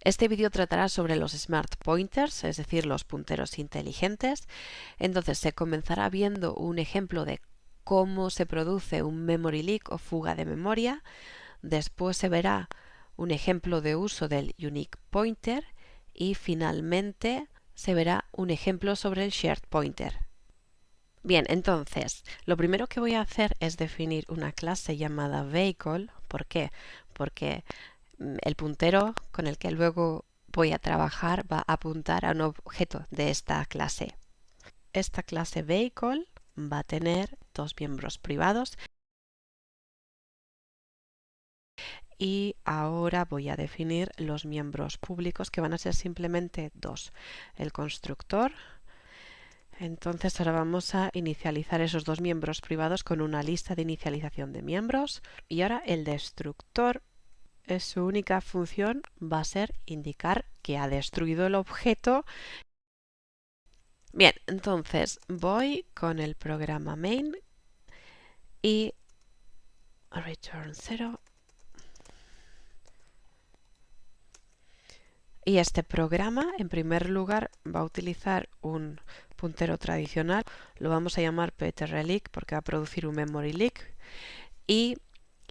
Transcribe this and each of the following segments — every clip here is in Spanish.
Este vídeo tratará sobre los Smart Pointers, es decir, los punteros inteligentes. Entonces se comenzará viendo un ejemplo de cómo se produce un memory leak o fuga de memoria. Después se verá un ejemplo de uso del Unique Pointer y finalmente se verá un ejemplo sobre el Shared Pointer. Bien, entonces, lo primero que voy a hacer es definir una clase llamada Vehicle. ¿Por qué? Porque el puntero con el que luego voy a trabajar va a apuntar a un objeto de esta clase. Esta clase Vehicle va a tener dos miembros privados y ahora voy a definir los miembros públicos, que van a ser simplemente dos. El constructor. Entonces ahora vamos a inicializar esos dos miembros privados con una lista de inicialización de miembros. Y ahora el destructor, su única función va a ser indicar que ha destruido el objeto. Bien, entonces voy con el programa main y return 0. Y este programa, en primer lugar, va a utilizar un puntero tradicional. Lo vamos a llamar ptrleak porque va a producir un memory leak. Y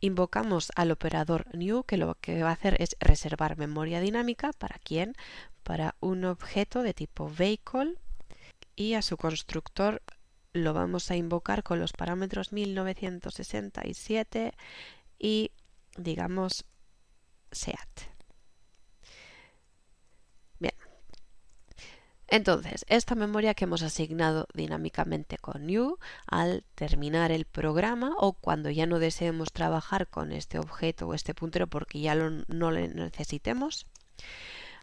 invocamos al operador new, que lo que va a hacer es reservar memoria dinámica. ¿Para quién? Para un objeto de tipo vehicle. Y a su constructor lo vamos a invocar con los parámetros 1967 y digamos SEAT. Bien, entonces esta memoria que hemos asignado dinámicamente con new, al terminar el programa o cuando ya no deseemos trabajar con este objeto o este puntero porque ya no lo necesitemos,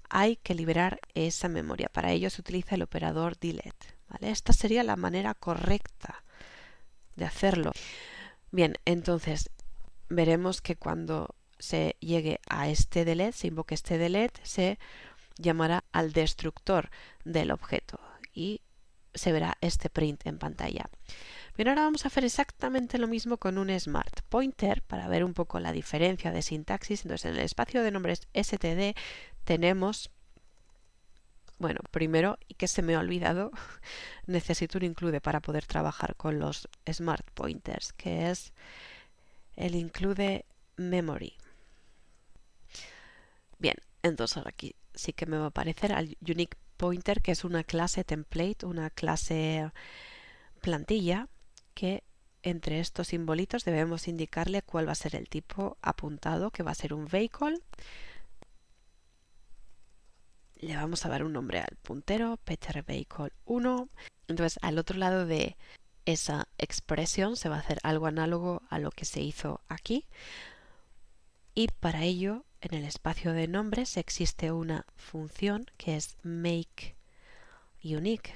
hay que liberar esa memoria. Para ello se utiliza el operador delete. ¿Vale? Esta sería la manera correcta de hacerlo. Bien, entonces veremos que cuando se llegue a este delete, se invoque este delete, se llamará al destructor del objeto y se verá este print en pantalla. Bien, ahora vamos a hacer exactamente lo mismo con un Smart Pointer para ver un poco la diferencia de sintaxis. Entonces, en el espacio de nombres std tenemos, bueno, primero, y que se me ha olvidado, necesito un include para poder trabajar con los Smart Pointers, que es el include memory. Bien, entonces ahora aquí sí que me va a aparecer al Unique Pointer, que es una clase template, una clase plantilla, que entre estos simbolitos debemos indicarle cuál va a ser el tipo apuntado, que va a ser un vehicle. Le vamos a dar un nombre al puntero, ptrvehicle1. Entonces al otro lado de esa expresión se va a hacer algo análogo a lo que se hizo aquí. Y para ello, en el espacio de nombres existe una función que es makeUnique,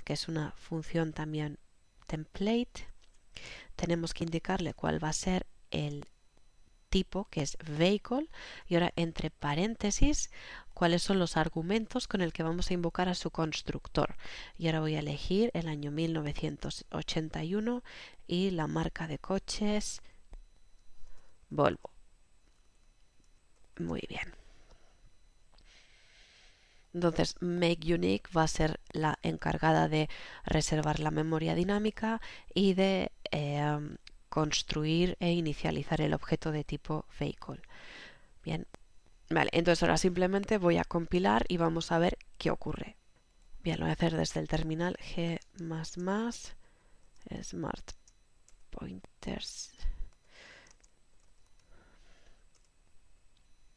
que es una función también template. Tenemos que indicarle cuál va a ser el tipo, que es vehicle, y ahora entre paréntesis cuáles son los argumentos con el que vamos a invocar a su constructor. Y ahora voy a elegir el año 1981 y la marca de coches Volvo. Muy bien. Entonces makeUnique va a ser la encargada de reservar la memoria dinámica y de construir e inicializar el objeto de tipo vehicle. Bien, vale, entonces ahora simplemente voy a compilar y vamos a ver qué ocurre. Bien, lo voy a hacer desde el terminal g++ smart pointers.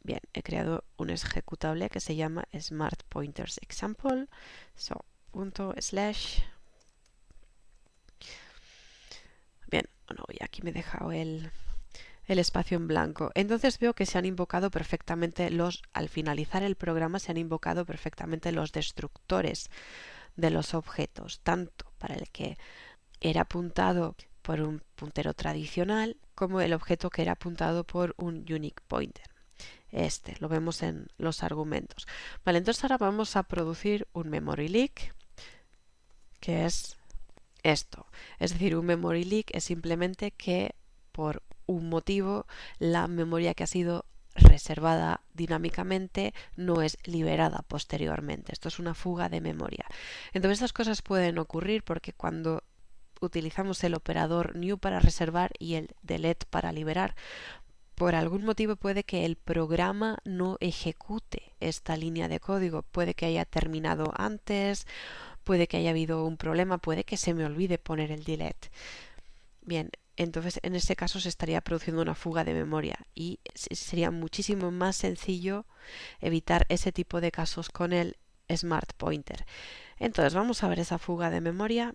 Bien, he creado un ejecutable que se llama smart pointers example. Bien, bueno, y aquí me he dejado el espacio en blanco. Entonces veo que se han invocado perfectamente al finalizar el programa se han invocado perfectamente los destructores de los objetos, tanto para el que era apuntado por un puntero tradicional como el objeto que era apuntado por un unique pointer. Este lo vemos en los argumentos. Vale, entonces ahora vamos a producir un memory leak, que es esto. Es decir, un memory leak es simplemente que por un motivo la memoria que ha sido reservada dinámicamente no es liberada posteriormente. Esto es una fuga de memoria. Entonces estas cosas pueden ocurrir porque cuando utilizamos el operador new para reservar y el delete para liberar, por algún motivo puede que el programa no ejecute esta línea de código, puede que haya terminado antes, puede que haya habido un problema, puede que se me olvide poner el delete. Bien, entonces en este caso se estaría produciendo una fuga de memoria y sería muchísimo más sencillo evitar ese tipo de casos con el Smart Pointer. Entonces vamos a ver esa fuga de memoria.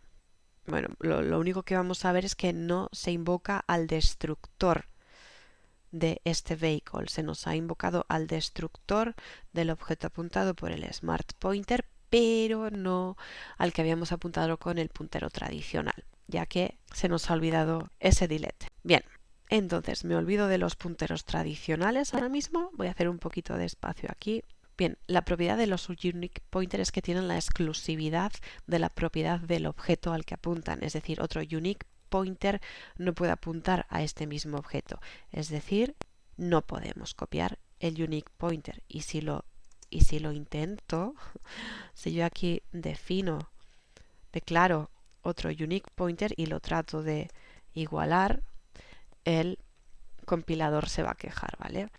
Bueno, lo único que vamos a ver es que no se invoca al destructor de este vehicle. Se nos ha invocado al destructor del objeto apuntado por el Smart Pointer, pero no al que habíamos apuntado con el puntero tradicional, ya que se nos ha olvidado ese delete. Bien, entonces me olvido de los punteros tradicionales ahora mismo. Voy a hacer un poquito de espacio aquí. Bien, la propiedad de los unique pointers es que tienen la exclusividad de la propiedad del objeto al que apuntan, es decir, otro unique pointer no puede apuntar a este mismo objeto, es decir, no podemos copiar el unique pointer. Y si lo intento, si yo aquí declaro otro unique pointer y lo trato de igualar, el compilador se va a quejar, ¿vale?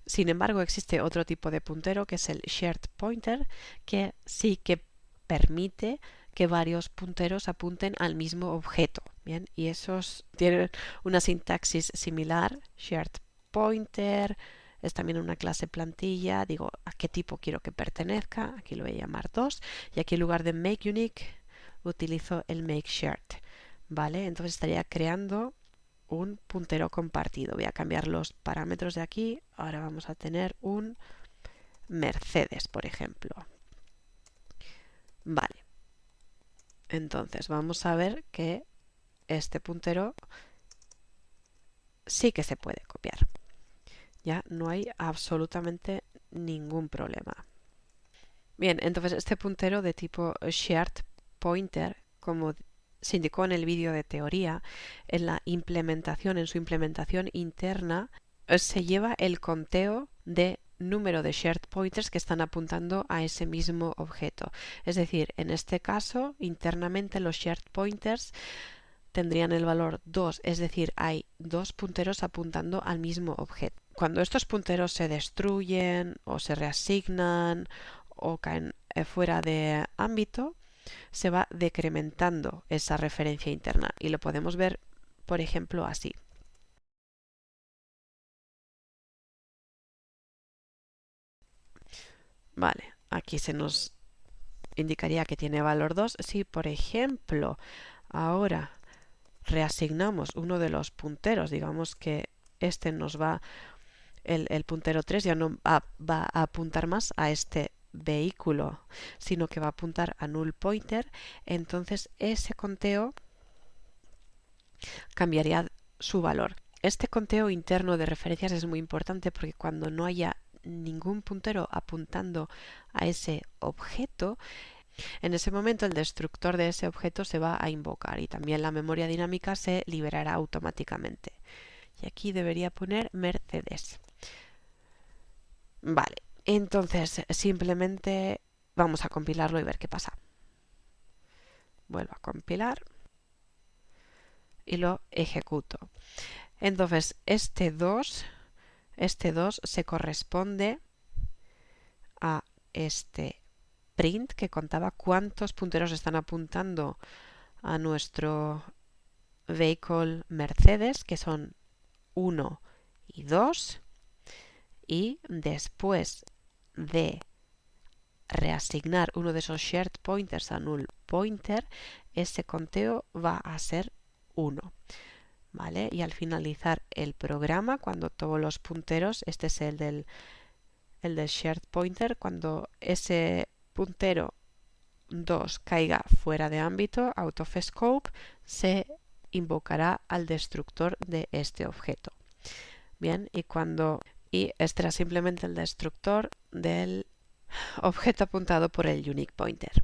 Sin embargo, existe otro tipo de puntero que es el shared pointer, que sí que permite que varios punteros apunten al mismo objeto. Bien, y esos tienen una sintaxis similar. Shared pointer es también una clase plantilla. Digo a qué tipo quiero que pertenezca. Aquí lo voy a llamar 2. Y aquí en lugar de make unique utilizo el make shared. Vale, entonces estaría creando un puntero compartido. Voy a cambiar los parámetros de aquí. Ahora vamos a tener un Mercedes, por ejemplo. Vale. Entonces vamos a ver que este puntero sí que se puede copiar. Ya no hay absolutamente ningún problema. Bien, entonces este puntero de tipo shared pointer, como se indicó en el vídeo de teoría, en su implementación interna, se lleva el conteo de número de shared pointers que están apuntando a ese mismo objeto. Es decir, en este caso, internamente los shared pointers tendrían el valor 2, es decir, hay dos punteros apuntando al mismo objeto. Cuando estos punteros se destruyen o se reasignan o caen fuera de ámbito, se va decrementando esa referencia interna y lo podemos ver, por ejemplo, así. Vale, aquí se nos indicaría que tiene valor 2. Si, por ejemplo, ahora reasignamos uno de los punteros, digamos que este nos va, el puntero 3 ya no va a apuntar más a este vehículo, sino que va a apuntar a null pointer, entonces ese conteo cambiaría su valor. Este conteo interno de referencias es muy importante porque cuando no haya ningún puntero apuntando a ese objeto, en ese momento el destructor de ese objeto se va a invocar y también la memoria dinámica se liberará automáticamente. Y aquí debería poner Mercedes. Vale, entonces simplemente vamos a compilarlo y ver qué pasa. Vuelvo a compilar y lo ejecuto. Entonces este 2 se corresponde a este print que contaba cuántos punteros están apuntando a nuestro vehicle Mercedes, que son 1 y 2, y después de reasignar uno de esos shared pointers a null pointer, ese conteo va a ser 1. ¿Vale? Y al finalizar el programa, cuando todos los punteros, este es el del shared pointer, cuando ese puntero 2 caiga fuera de ámbito, out of scope, se invocará al destructor de este objeto. Bien, y este era simplemente el destructor del objeto apuntado por el unique pointer.